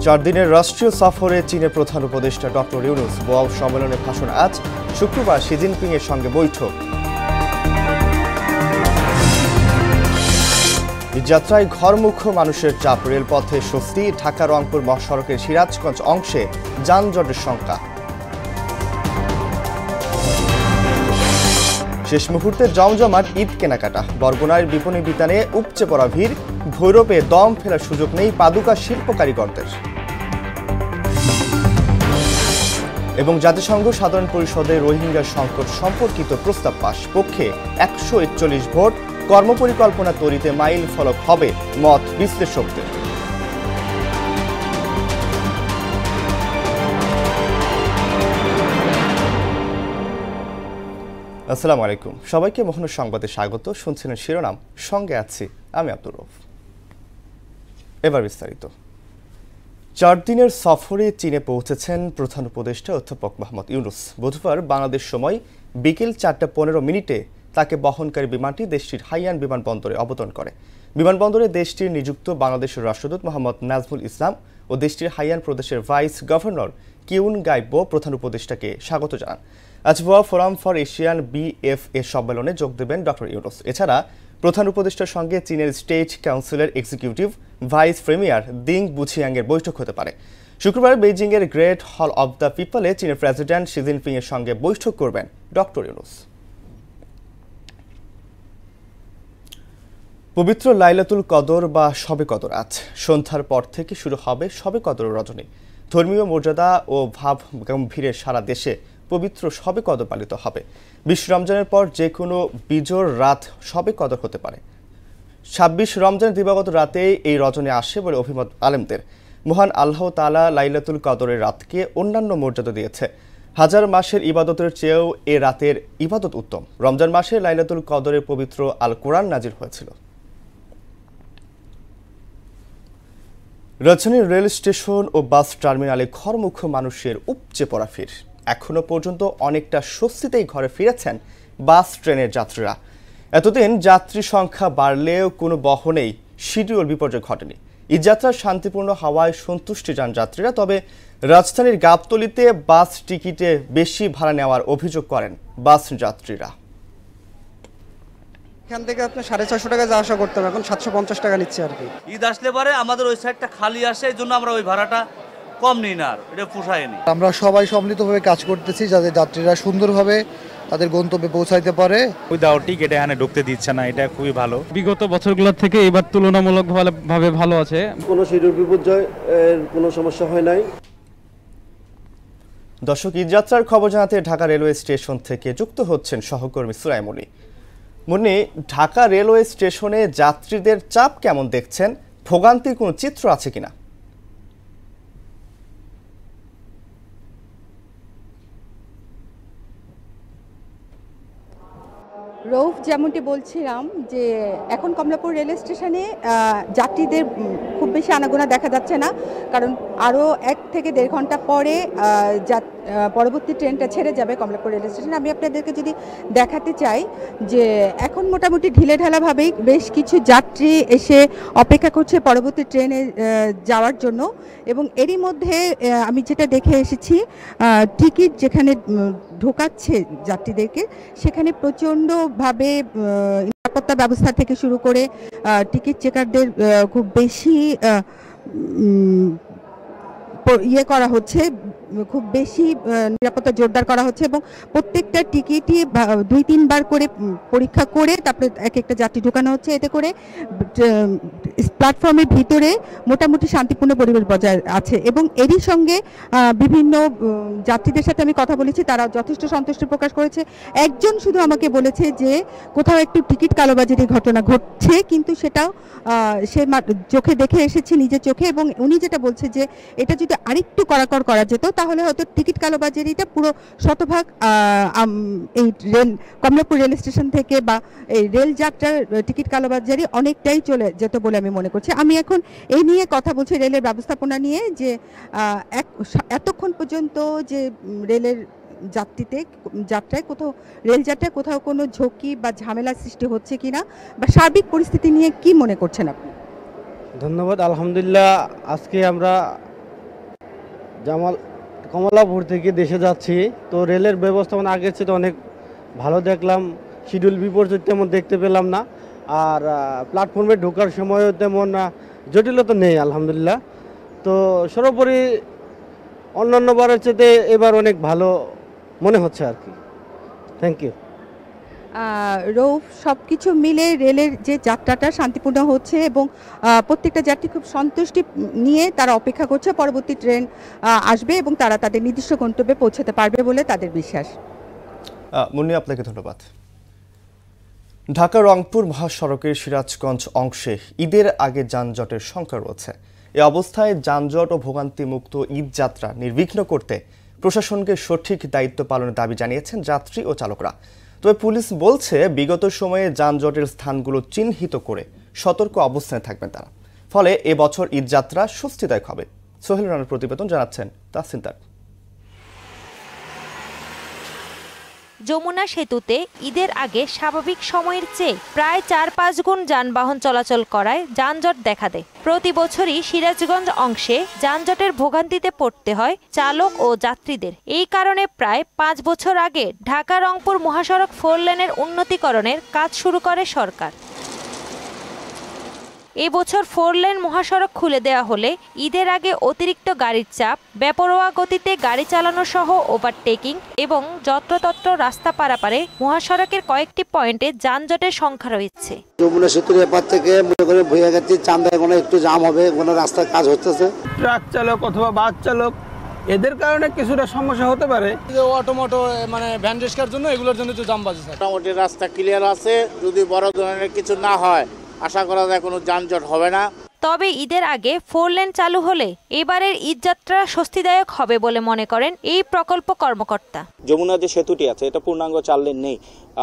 4 দিনের রাষ্ট্রীয় সফরে চীনের প্রধান উপদেষ্টা ডক্টর ইউনুস বোয়াও সম্মেলনে ভাষণ আজ। শুক্রবার শি জিনপিং এর সঙ্গে বৈঠক। যাত্রায় ঘরমুখ মানুষের চাপ, রেলপথে স্বস্তি। ঢাকা রংপুর মহাসড়কের সিরাজগঞ্জ অংশে যানজটের শঙ্কা। শেষ মুহূর্তে জমজমাট ঈদ কেনাকাটা। বরগুনার বিপণী বিতানে উপচে পড়া ভিড়। ভৈরবে দম ফেলার সুযোগ নেই পাদুকা শিল্প কারিগরদের। এবং জাতিসংঘ সাধারণ পরিষদে রোহিঙ্গা সংকট সম্পর্কিত প্রস্তাব পাশ। পক্ষে 141 ভোট। কর্মপরিকল্পনা তৈরিতে মাইল ফলক হবে মত বিশ্লেষকদের। আসসালামু আলাইকুম, সবাইকে মোহনের সংবাদে স্বাগত। শুনছিলেন শিরোনাম, সঙ্গে আছি আমি আব্দুর রউফ। এবার বিস্তারিত। 4 দিনের সফরে চীনে পৌঁছেছেন প্রধান উপদেষ্টা অধ্যাপক মোহাম্মদ ইউনুস। বুধবার বাংলাদেশ সময় বিকেল 4:15 তাকে বহনকারী বিমানটি দেশটির হাইয়ান বিমানবন্দরে অবতরণ করে। বিমানবন্দরে দেশটির নিযুক্ত বাংলাদেশের রাষ্ট্রদূত মোহাম্মদ নাজমুল ইসলাম ও দেশটির হাইয়ান প্রদেশের ভাইস গভর্নর কিউন গাইবো প্রধান উপদেষ্টাকে স্বাগত জানান। আজ বোয়া ফোরাম ফর এশিয়ান BFA সম্মেলনে যোগ দেবেন ডক্টর ইউনুস। এছাড়া প্রধান উপদেষ্টার সঙ্গে চীনের স্টেট কাউন্সিলের এক্সিকিউটিভ ভাইস প্রিমিয়ার দিং বুছিয়াংয়ের বৈঠক হতে পারে। শুক্রবার বেইজিংয়ের গ্রেট হল অব দ্য পিপলে চীনের প্রেসিডেন্ট শি জিনপিং এর সঙ্গে বৈঠক করবেন ডক্টর ইউনুস। পবিত্র লাইলাতুল কদর বা শবে কদর আজ সন্ধ্যার পর থেকে শুরু হবে শবে কদর রজনী। ধর্মীয় মর্যাদা ও ভাব গম্ভীরে সারা দেশে পবিত্র শবে কদর পালিত হবে। 20 রমজানের পর যে কোনো বিজোড় রাত শবে কদর হতে পারে। 26 রমজানের দিবাগত রাতে এই রজনী আসে বলে অভিমত আলেমদের। মহান আল্লাহ তাআলা লাইলাতুল কদরের রাতকে অন্যান্য মর্যাদা দিয়েছে। হাজার মাসের ইবাদতের চেয়েও এ রাতের ইবাদত উত্তম। রমজান মাসে লাইলাতুল কদরের পবিত্র আল কোরআন নাজিল হয়েছিল। রাজধানীর রেল স্টেশন ও বাস টার্মিনালে ঘরমুখ মানুষের উপচে পড়া ভিড়। এখনো পর্যন্ত অনেকটা স্বস্তিতেই ঘরে ফিরেছেন বাস ট্রেনের যাত্রীরা। এতদিন যাত্রী সংখ্যা বাড়লেও কোনো বহনেই শিডিউল বিপর্যয় ঘটেনি। ঈদ যাত্রার শান্তিপূর্ণ হাওয়ায় সন্তুষ্টি যান যাত্রীরা। তবে রাজধানীর গাবতলীতে বাস টিকিটে বেশি ভাড়া নেওয়ার অভিযোগ করেন বাস যাত্রীরা। এখান থেকে আপনার 650 টাকা যা আশা করতাম, এখন 750 টাকা নিচ্ছে আর কি। ঈদ আসলে পরে আমাদের ওই সাইডটা খালি আসে, এই জন্য আমরা ওই ভাড়াটা কম নিই না, আর এটা পোষায়নি। আমরা সবাই সম্মিলিতভাবে কাজ করতেছি যাতে যাত্রীরা সুন্দরভাবে তাদের গন্তব্যে পৌঁছাইতে পারে। উইদাউট টিকিট এখানে ঢুকতে দিচ্ছে না, এটা খুবই ভালো। বিগত বছরগুলোর থেকে এবার তুলনামূলকভাবে ভালো আছে। কোনো শিডিউল বিপর্যয় কোনো সমস্যা হয় নাই। দর্শক, ঈদ যাত্রার খবর জানাতে ঢাকা রেলওয়ে স্টেশন থেকে যুক্ত হচ্ছেন সহকর্মী সুরাইমনি। মুন্নি, ঢাকা রেলওয়ে স্টেশনে যাত্রীদের চাপ কেমন দেখছেন? ভোগান্তির কোনো চিত্র আছে কিনা? রৌফ, যেমনটি বলছিলাম যে এখন কমলাপুর রেল স্টেশনে যাত্রীদের খুব বেশি আনাগোনা দেখা যাচ্ছে না, কারণ আরও 1 থেকে 1.5 ঘন্টা পরে পরবর্তী ট্রেনটা ছেড়ে যাবে কমলাপুর রেল স্টেশনে। আমি আপনাদেরকে যদি দেখাতে চাই যে এখন মোটামুটি ঢিলেঢালাভাবেই বেশ কিছু যাত্রী এসে অপেক্ষা করছে পরবর্তী ট্রেনে যাওয়ার জন্য। এবং এরই মধ্যে আমি যেটা দেখে এসেছি, টিকিট যেখানে ঢোকাচ্ছে যাত্রীদেরকে, সেখানে প্রচণ্ডভাবে নিরাপত্তা ব্যবস্থা থেকে শুরু করে টিকিট চেকারদের খুব বেশি করা হচ্ছে, খুব বেশি নিরাপত্তা জোরদার করা হচ্ছে এবং প্রত্যেকটা টিকিটই 2-3 বার করে পরীক্ষা করে তারপরে এক একটা যাত্রী ঢোকানো হচ্ছে। এতে করে প্ল্যাটফর্মের ভিতরে মোটামুটি শান্তিপূর্ণ পরিবেশ বজায় আছে। এবং এরই সঙ্গে বিভিন্ন যাত্রীদের সাথে আমি কথা বলেছি, তারা যথেষ্ট সন্তুষ্টি প্রকাশ করেছে। একজন শুধু আমাকে বলেছে যে কোথাও একটু টিকিট কালোবাজারির ঘটনা ঘটছে, কিন্তু সেটাও সে চোখে দেখে এসেছে, নিজের চোখে। এবং উনি যেটা বলছে যে এটা যদি আরেকটু কড়াকড় করা যেত তাহলে হয়তো টিকিট কালোবাজারিটা পুরো শতভাগ এই কমলাপুর রেল স্টেশন থেকে বা এই রেল যাত্রার টিকিট কালোবাজারি অনেকটাই চলে যেত বলে আমি মনে করছি। আমি এখন এই নিয়ে কথা বলছি রেলের ব্যবস্থাপনা নিয়ে, যে এতক্ষণ পর্যন্ত যে রেলের যাত্রায় কোথাও কোনো ঝুঁকি বা ঝামেলার সৃষ্টি হচ্ছে কিনা, বা সার্বিক পরিস্থিতি নিয়ে কি মনে করছেন আপনি? ধন্যবাদ। আলহামদুলিল্লাহ, আজকে আমরা কমলাপুর থেকে দেশে যাচ্ছি, তো রেলের ব্যবস্থাপনা আগের চেয়ে অনেক ভালো দেখলাম। শিডিউল বিপর্যয় তেমন দেখতে পেলাম না, আর প্ল্যাটফর্মে ঢোকার সময়ও তেমন জটিলতা নেই আলহামদুলিল্লাহ। তো সর্বোপরি অন্যান্য বারের চেয়ে এবার অনেক ভালো মনে হচ্ছে আর কি। Thank you. রৌফ, সব কিছু মিলে রেলের যে যাত্রাটা শান্তিপূর্ণ হচ্ছে এবং প্রত্যেকটা যাত্রী খুব সন্তুষ্টি নিয়ে তারা অপেক্ষা করছে পরবর্তী ট্রেন আসবে এবং তারা তাদের নির্দিষ্ট গন্তব্যে পৌঁছাতে পারবে বলে তাদের বিশ্বাস। মুন্নি, আপনাকে ধন্যবাদ। ঢাকা রংপুর মহাসড়কের সিরাজগঞ্জ অংশে ঈদের আগে যানজটের সংখ্যা রয়েছে। এ অবস্থায় যানজট ও ভোগান্তি মুক্ত ঈদ যাত্রা নির্বিঘ্ন করতে প্রশাসনকে সঠিক দায়িত্ব পালনের দাবি জানিয়েছেন যাত্রী ও চালকরা। তবে পুলিশ বলছে বিগত সময়ে যানজটের স্থানগুলো চিহ্নিত করে সতর্ক অবস্থানে থাকবেন তারা। ফলে এবছর ঈদ যাত্রা স্বস্তিদায়ক হবে। সোহেল রানার প্রতিবেদন, জানাচ্ছেন তাসিন তার। যমুনা সেতুতে ঈদের আগে স্বাভাবিক সময়ের চেয়ে প্রায় ৪-৫ গুণ যানবাহন চলাচল করায় যানজট দেখা দেয়। প্রতি বছরই সিরাজগঞ্জ অংশে যানজটের ভোগান্তিতে পড়তে হয় চালক ও যাত্রীদের। এই কারণে প্রায় ৫ বছর আগে ঢাকা রংপুর মহাসড়ক 4 লেনের উন্নতিকরণের কাজ শুরু করে সরকার। এবছর 4 লেন মহাসড়ক খুলে দেওয়া হলে ঈদের আগে অতিরিক্ত গাড়ির চাপ, বেপরোয়া গতিতে গাড়ি চালানো সহ ওভারটেকিং এবং যত্রতত্র রাস্তা পারাপারে মহাসড়কের কয়েকটি পয়েন্টে যানজটের সংখ্যা রয়েছে। যমুনা সেতুর এপার থেকে মনে করে ভুইয়াগাতি চান্দাইগোনা একটু জাম হবে, কোনো রাস্তার কাজ হচ্ছে। ট্রাক চালক অথবা বাস চালক এদের কারণে কিছুটা সমস্যা হতে পারে। অটোমোটো মানে ভ্যান রিক্সার জন্য এগুলোর জন্য তো জাম বাজে। মোটামুটি রাস্তা ক্লিয়ার আছে, যদি বড় ধরনের কিছু না হয় আশা করা যায় কোনো যানজট হবে না। তবে ঈদের আগে 4 লেন চালু হলে এবারের ঈদযাত্রা স্বস্তিদায়ক হবে বলে মনে করেন এই প্রকল্প কর্মকর্তা। যমুনা যে সেতুটি আছে এটা পূর্ণাঙ্গ 4 লেন নেই,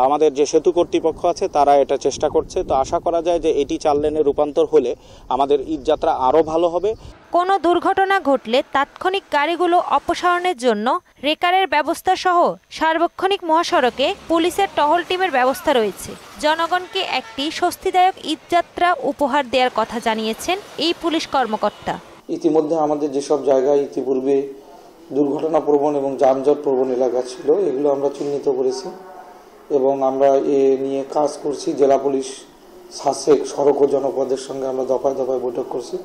আমাদের যে সেতু কর্তৃপক্ষ আছে তারা এটা চেষ্টা করছে। তো আশা করা যায় যে এটি 4 লেনে রূপান্তর হলে আমাদের ঈদযাত্রা আরও ভালো হবে। কোনো দুর্ঘটনা ঘটলে তাৎক্ষণিক গাড়িগুলো অপসারণের জন্য রেকারের ব্যবস্থা সহ সার্বক্ষণিক মহাসড়কে পুলিশের টহল টিমের ব্যবস্থা রয়েছে। জনগণকে একটি স্বস্তিদায়ক ঈদযাত্রা উপহার দেওয়ার কথা জানিয়েছেন এই পুলিশ কর্মকর্তা। ইতিমধ্যে আমাদের যেসব জায়গায় ইতিপূর্বে দুর্ঘটনা প্রবণ এবং যানজট প্রবণ এলাকা ছিল এগুলো আমরা চিহ্নিত করেছি এবং আমরা এ নিয়ে কাজ করছি। জেলা পুলিশ, শাসক, সড়ক ও জনপদের সঙ্গে আমরা দফায় দফায় বৈঠক করছি।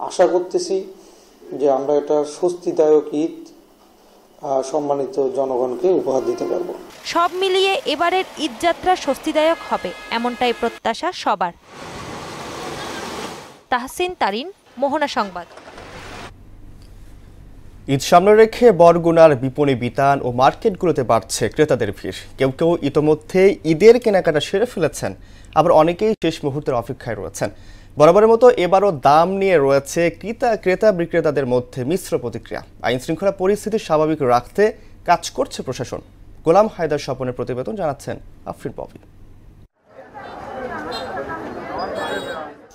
আশা করতেছি যে আমরা এটা স্বস্তিদায়ক ঈদ সম্মানিত জনগণকে উপহার দিতে পারব। সব মিলিয়ে এবারের ঈদযাত্রা স্বস্তিদায়ক হবে এমনটাই প্রত্যাশা সবার। তাহসিন তারিন, মোহনা সংবাদ। ঈদ সামনে রেখে বরগুনার বিপণী বিতান ও মার্কেটগুলোতে বাড়ছে ক্রেতাদের ভিড়। কেউ কেউ ইতোমধ্যে ঈদের কেনাকাটা সেরে ফেলেছেন, আবার অনেকেই শেষ মুহূর্তের অপেক্ষায় রয়েছেন। বরাবরের মতো এবারও দাম নিয়ে রয়েছে ক্রেতা বিক্রেতাদের মধ্যে মিশ্র প্রতিক্রিয়া। আইন শৃঙ্খলা পরিস্থিতি স্বাভাবিক রাখতে কাজ করছে প্রশাসন। গোলাম হায়দার স্বপনের প্রতিবেদন, জানাচ্ছেন আফরিন পপি।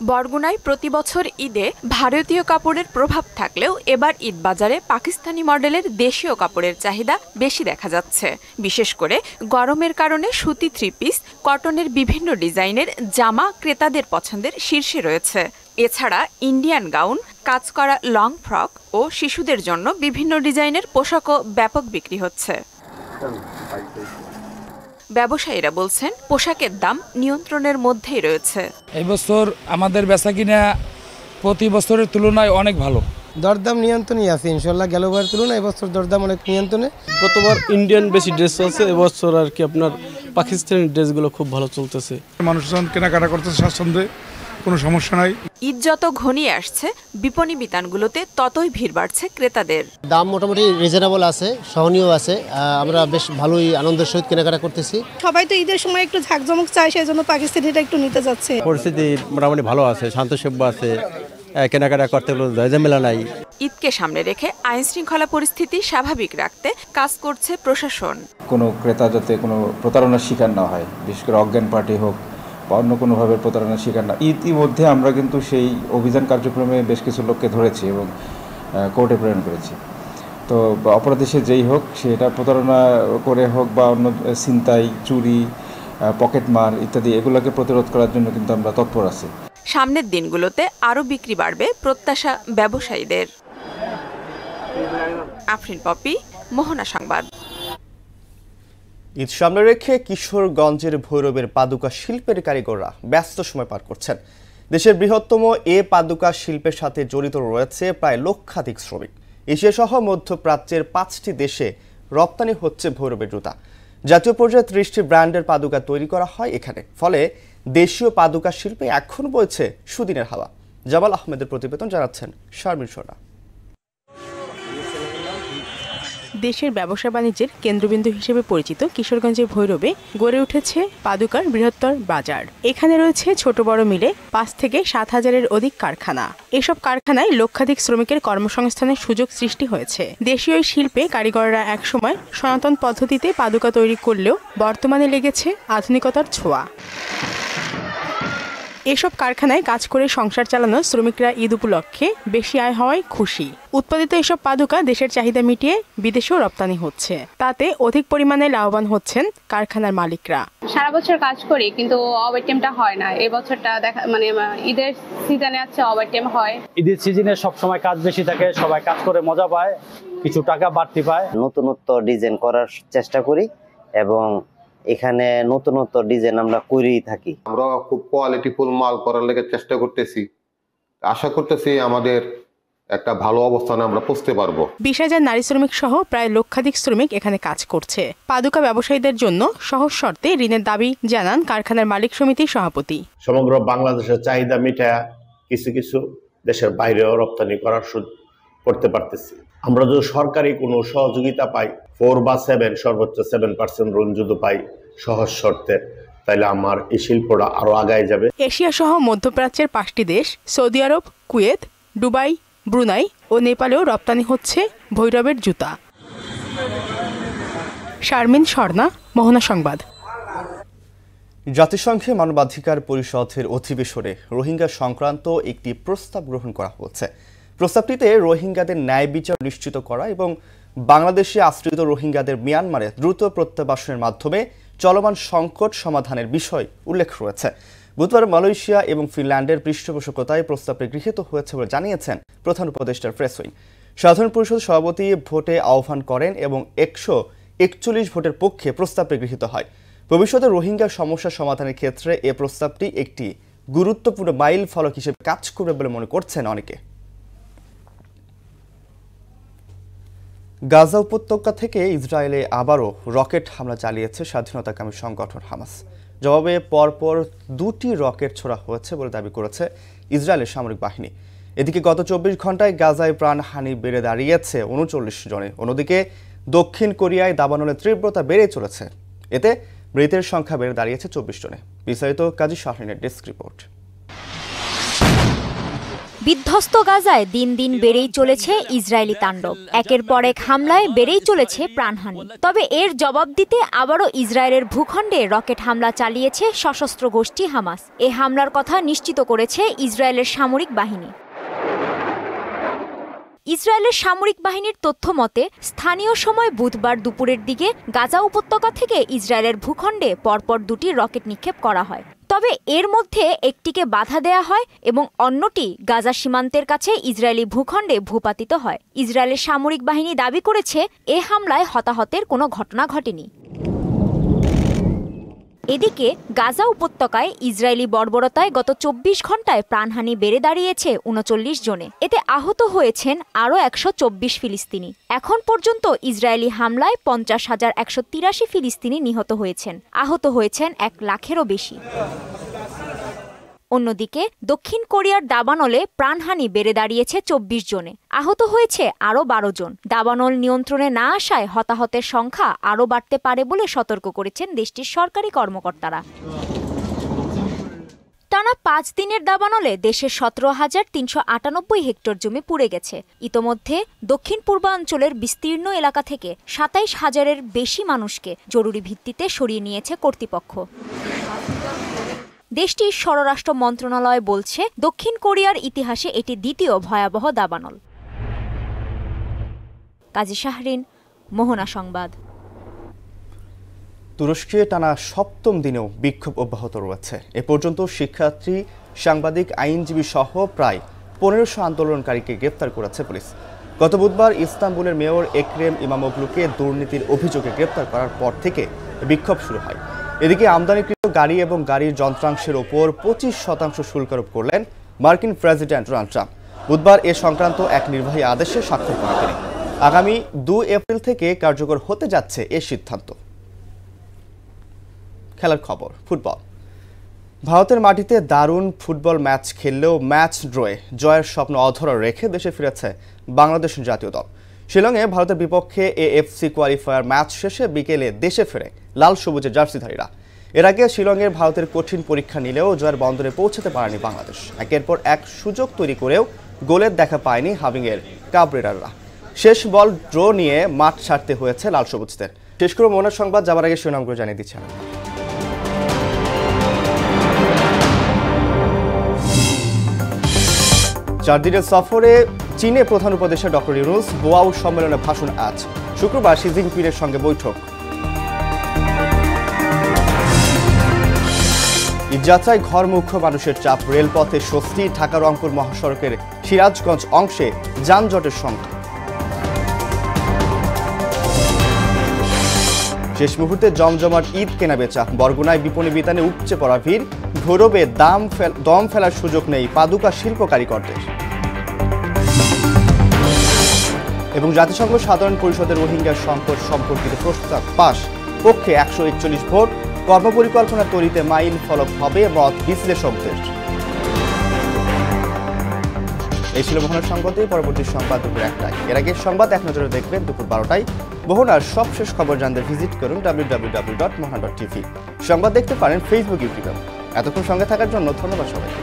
বরগুনায় প্রতি বছর ঈদে ভারতীয় কাপড়ের প্রভাব থাকলেও এবার ঈদ বাজারে পাকিস্তানি মডেলের দেশীয় কাপড়ের চাহিদা বেশি দেখা যাচ্ছে। বিশেষ করে গরমের কারণে সুতি 3 পিস, কটনের বিভিন্ন ডিজাইনের জামা ক্রেতাদের পছন্দের শীর্ষে রয়েছে। এছাড়া ইন্ডিয়ান গাউন, কাজ করা লং ফ্রক ও শিশুদের জন্য বিভিন্ন ডিজাইনের পোশাকও ব্যাপক বিক্রি হচ্ছে। ব্যবসায়ীরা বলছেন পোশাকের দাম নিয়ন্ত্রণের মধ্যেই রয়েছে। এই বছর আমাদের বেচাকিনা প্রতি বছরের তুলনায় অনেক ভালো। দরদাম নিয়ন্ত্রণই আছে ইনশাল্লাহ, গেলবার তুলনায় এবছর দরদাম অনেক নিয়ন্ত্রণে। গতবার ইন্ডিয়ান বেশি ড্রেস চলছে, এবছর আর কি আপনার পাকিস্তানি ড্রেসগুলো খুব ভালো চলতেছে। মানুষজন কেনাকাটা করতেছে স্বাচ্ছন্দ্যে, কোনো সমস্যা নাই। ঈদ যত ঘনিয়ে আসছে বিপণী বিতানগুলোতে ততই ভিড় বাড়ছে ক্রেতাদের। দাম মোটামুটি রিজনেবল আছে, সহনীয় আছে। আমরা বেশ ভালোই আনন্দের সহিত কেনাকাটা করতেছি। সবাই তো ঈদের সময় একটু ঝাঁকজমক চায়, সেই জন্য পাকিস্তানিটা একটু নিতে যাচ্ছে। পরিস্থিতি মোটামুটি ভালো আছে, শান্তসেব্য আছে, কেনাকাটা করতে কোনো ঝামেলা নাই। ঈদকে সামনে রেখে আইন শৃঙ্খলা পরিস্থিতি স্বাভাবিক রাখতে কাজ করছে প্রশাসন। কোনো ক্রেতা যাতে কোনো প্রতারণার শিকার না হয়, বিশেষ করে অজ্ঞান পার্টি হোক বা অন্য কোনোভাবে প্রতারণার শিকার না। ইতিমধ্যে আমরা কিন্তু সেই অভিযান কার্যক্রমে বেশ কিছু লোককে ধরেছি এবং কোর্টে প্রেরণ করেছি। তো অপরাধী সে যেই হোক, সেটা প্রতারণা করে হোক বা অন্য ছিনতাই, চুরি, পকেটমার ইত্যাদি, এগুলোকে প্রতিরোধ করার জন্য কিন্তু আমরা তৎপর আছি। সামনের দিনগুলোতে আরও বিক্রি বাড়বে প্রত্যাশা ব্যবসায়ীদের। আফরিন পপি, মোহনা সংবাদ। ঈদ সামনে রেখে কিশোরগঞ্জের ভৈরবের পাদুকা শিল্পের কারিগররা ব্যস্ত সময় পার করছেন। দেশের বৃহত্তম এ পাদুকা শিল্পের সাথে জড়িত রয়েছে প্রায় লক্ষাধিক শ্রমিক। এশিয়া সহ মধ্যপ্রাচ্যের 5টি দেশে রপ্তানি হচ্ছে ভৈরবের জুতা। জাতীয় পর্যায়ে 30টি ব্র্যান্ডের পাদুকা তৈরি করা হয় এখানে। ফলে দেশীয় পাদুকা শিল্পে এখন বইছে সুদিনের হাওয়া। জামাল আহমেদের প্রতিবেদন, জানাচ্ছেন শারমিন সোনা। দেশের ব্যবসা বাণিজ্যের কেন্দ্রবিন্দু হিসেবে পরিচিত কিশোরগঞ্জের ভৈরবে গড়ে উঠেছে পাদুকার বৃহত্তর বাজার। এখানে রয়েছে ছোট বড় মিলে 5 থেকে 7,000-এর অধিক কারখানা। এসব কারখানায় লক্ষাধিক শ্রমিকের কর্মসংস্থানের সুযোগ সৃষ্টি হয়েছে। দেশীয় এই শিল্পে কারিগররা একসময় সনাতন পদ্ধতিতে পাদুকা তৈরি করলেও বর্তমানে লেগেছে আধুনিকতার ছোঁয়া। এসব কারখানায় কাজ করে সংসার চালানো শ্রমিকরা ঈদ উপলক্ষে বেশি আয় হওয়ায় খুশি। উৎপাদিত এসব পাদুকা দেশের চাহিদা মিটিয়ে বিদেশেও রপ্তানি হচ্ছে। তাতে অধিক পরিমাণে লাভবান হচ্ছেন কারখানার মালিকরা। সারা বছর কাজ করি কিন্তু ওভারটাইমটা হয় না। এই বছরটা দেখা মানে ঈদের সিজনে আছে ওভারটাইম হয়। ঈদের সিজনে সব সময় কাজ বেশি থাকে, সবাই কাজ করে মজা পায়, কিছু টাকা বাড়তি পায়। নতুনত্ব ডিজাইন করার চেষ্টা করি এবং এখানে নতুনত্ব ডিজাইন আমরা করেই থাকি। আমরা খুব কোয়ালিটিফুল মাল করার লেগে চেষ্টা করতেছি। আশা করতেছি আমাদের একটা ভালো অবস্থানে আমরা পৌঁছতে পারবো। 20,000 নারী শ্রমিক সহ প্রায় লক্ষাধিক শ্রমিক এখানে কাজ করছে। পাদুকা ব্যবসায়ীদের জন্য সহজ শর্তে ঋণের দাবি জানান কারখানার মালিক সমিতির সভাপতি। সমগ্র বাংলাদেশের চাহিদা মিটায়া কিছু কিছু দেশের বাইরেও রপ্তানি করতে পারতেছি। আমরা যদি সরকারি কোনো সহযোগিতা পাই, 4 বা 7 সর্বোচ্চ 7% ঋণ যদি পাই সহজ শর্তে, তাহলে আমার এই শিল্পটা আরো আগায় যাবে। এশিয়া সহ মধ্যপ্রাচ্যের 5টি দেশ সৌদি আরব, কুয়েত, দুবাই, ব্রুনাই ও নেপালেও রপ্তানি হচ্ছে ভৈরবের জুতা। শারমিন স্বর্ণা, মোহনা সংবাদ। জাতিসংঘে মানবাধিকার পরিষদের অধিবেশনে রোহিঙ্গা সংক্রান্ত একটি প্রস্তাব গ্রহণ করা হচ্ছে। প্রস্তাবটিতে রোহিঙ্গাদের ন্যায় বিচার নিশ্চিত করা এবং বাংলাদেশে আশ্রিত রোহিঙ্গাদের মিয়ানমারে দ্রুত প্রত্যাবাসনের মাধ্যমে চলমান সংকট সমাধানের বিষয় উল্লেখ রয়েছে। বুধবার মালয়েশিয়া এবং ফিনল্যান্ডের পৃষ্ঠপোষকতায় প্রস্তাবটি গৃহীত হয়েছে বলে জানিয়েছেন প্রধান উপদেষ্টার প্রেস উইং। সাধারণ পরিষদ সভাপতি ভোটে আহ্বান করেন এবং 141 ভোটের পক্ষে প্রস্তাবটি গৃহীত হয়। ভবিষ্যতে রোহিঙ্গা সমস্যা সমাধানের ক্ষেত্রে এ প্রস্তাবটি একটি গুরুত্বপূর্ণ মাইল ফলক হিসেবে কাজ করবে বলে মনে করছেন অনেকে। গাজা উপত্যকা থেকে ইসরায়েলে আবারও রকেট হামলা চালিয়েছে স্বাধীনতাকামী সংগঠন হামাস। জবাবে পরপর 2টি রকেট ছোড়া হয়েছে বলে দাবি করেছে ইসরায়েলের সামরিক বাহিনী। এদিকে গত 24 ঘন্টায় গাজায় প্রাণহানি বেড়ে দাঁড়িয়েছে 39 জনে। অন্যদিকে দক্ষিণ কোরিয়ায় দাবানলের তীব্রতা বেড়ে চলেছে। এতে মৃতের সংখ্যা বেড়ে দাঁড়িয়েছে 24 জনে। বিস্তারিত কাজী শাহরিনের ডেস্ক রিপোর্ট। বিধ্বস্ত গাজায় দিন দিন বেড়েই চলেছে ইসরায়েলি তাণ্ডব। একের পর এক হামলায় বেড়েই চলেছে প্রাণহানি। তবে এর জবাব দিতে আবারও ইসরায়েলের ভূখণ্ডে রকেট হামলা চালিয়েছে সশস্ত্র গোষ্ঠী হামাস। এ হামলার কথা নিশ্চিত করেছে ইসরায়েলের সামরিক বাহিনী। ইসরায়েলের সামরিক বাহিনীর তথ্য মতে স্থানীয় সময় বুধবার দুপুরের দিকে গাজা উপত্যকা থেকে ইসরায়েলের ভূখণ্ডে পরপর 2টি রকেট নিক্ষেপ করা হয়। তবে এর মধ্যে একটিকে বাধা দেয়া হয় এবং অন্যটি গাজা সীমান্তের কাছে ইসরায়েলি ভূখণ্ডে ভূপাতিত হয়। ইসরায়েলের সামরিক বাহিনী দাবি করেছে এ হামলায় হতাহতের কোনো ঘটনা ঘটেনি। এদিকে গাজা উপত্যকায় ইসরায়েলি বর্বরতায় গত 24 ঘন্টায় প্রাণহানি বেড়ে দাঁড়িয়েছে 39 জনে। এতে আহত হয়েছেন আরও 124 ফিলিস্তিনি। এখন পর্যন্ত ইসরায়েলি হামলায় 50,183 ফিলিস্তিনি নিহত হয়েছেন। আহত হয়েছেন 1 লাখেরও বেশি। অন্যদিকে দক্ষিণ কোরিয়ার দাবানলে প্রাণহানি বেড়ে দাঁড়িয়েছে 24 জনে। আহত হয়েছে আরও 12 জন। দাবানল নিয়ন্ত্রণে না আসায় হতাহতের সংখ্যা আরও বাড়তে পারে বলে সতর্ক করেছেন দেশটির সরকারি কর্মকর্তারা। টানা 5 দিনের দাবানলে দেশের 17,398 হেক্টর জমি পুড়ে গেছে। ইতোমধ্যে দক্ষিণ পূর্বাঞ্চলের বিস্তীর্ণ এলাকা থেকে 27,000-এর বেশি মানুষকে জরুরি ভিত্তিতে সরিয়ে নিয়েছে কর্তৃপক্ষ। দেশটির স্বরাষ্ট্র মন্ত্রণালয় বলছে দক্ষিণ কোরিয়ার ইতিহাসে এটি দ্বিতীয় ভয়াবহ দাবানল। কাজী শাহরিন, মোহনা সংবাদ। তুরস্কে টানা 7ম দিনেও বিক্ষোভ অব্যাহত রয়েছে। এ পর্যন্ত শিক্ষার্থী, সাংবাদিক, আইনজীবী সহ প্রায় 1500 আন্দোলনকারীকে গ্রেফতার করেছে পুলিশ। গত বুধবার ইস্তাম্বুলের মেয়র একরেম ইমামোগলুকে দুর্নীতির অভিযোগে গ্রেপ্তার করার পর থেকে বিক্ষোভ শুরু হয়। এদিকে আমদানিকৃত গাড়ি এবং গাড়ির যন্ত্রাংশের ওপর 25% শুল্ক আরোপ করলেন মার্কিন প্রেসিডেন্ট ডোনাল্ড ট্রাম্প। বুধবার এ সংক্রান্ত এক নির্বাহী আদেশে স্বাক্ষর করেন তিনি। আগামী 2 এপ্রিল থেকে কার্যকর হতে যাচ্ছে এ সিদ্ধান্ত। খেলার খবর, ফুটবল। ভারতের মাটিতে দারুণ ফুটবল ম্যাচ খেললেও ম্যাচ ড্রয়ে জয়ের স্বপ্ন অধরা রেখে দেশে ফিরেছে বাংলাদেশ জাতীয় দল। শিলংয়ে ভারতের বিপক্ষে এএফসি কোয়ালিফায়ার ম্যাচ শেষে বিকেলে দেশে ফেরে লাল সবুজের জার্সিধারীরা। এর আগে শিলংয়ের ভারতের কঠিন পরীক্ষা নিলেও জয়ের বন্দরে পৌঁছাতে পারেনি বাংলাদেশ। একের পর এক সুযোগ তৈরি করেও গোলের দেখা পায়নি হাভিংয়ের কাবরেরাররা। শেষ বল ড্র নিয়ে মাঠ ছাড়তে হয়েছে লাল সবুজদের। শেষ করে মনের সংবাদ যাবার আগে শিরোনামগুলো জানিয়ে দিচ্ছেন। 4 দিনের সফরে চীনে প্রধান উপদেষ্টা ডক্টর ইউনুস বোয়াউ সম্মেলনে ভাষণ আজ। শুক্রবার শি জিনপিংয়ের সঙ্গে বৈঠক। ঈদযাত্রায় ঘরমুখ্য মানুষের চাপ, রেলপথে স্বস্তি। ঢাকা রংপুর মহাসড়কের সিরাজগঞ্জ অংশে যানজটের সংখ্যা। শেষ মুহূর্তে জমজমাট ঈদ কেনাবেচা। বরগুনায় বিপণী বিতানে উপচে পড়া ভিড়। ভৈরবে দম ফেলার সুযোগ নেই পাদুকা শিল্প কারিগরদের। এবং জাতিসংঘ সাধারণ পরিষদের রোহিঙ্গা সংকট সম্পর্কিত প্রস্তাব পাশ, পক্ষে 141 ভোট। কর্মপরিকল্পনা তৈরিতে মাইল ফলক হবে মত বিশ্লেষকদের। এই ছিল মোহনার সংবাদে। পরবর্তী সংবাদ দুপুর 1টায়। এর আগে সংবাদ এক নজরে দেখবেন দুপুর 12টায়। মোহনার সবশেষ খবর জানতে ভিজিট করুন www.mohana.tv। সংবাদ দেখতে পারেন ফেসবুক, ইউটিউবে। এতক্ষণ সঙ্গে থাকার জন্য ধন্যবাদ সবাইকে।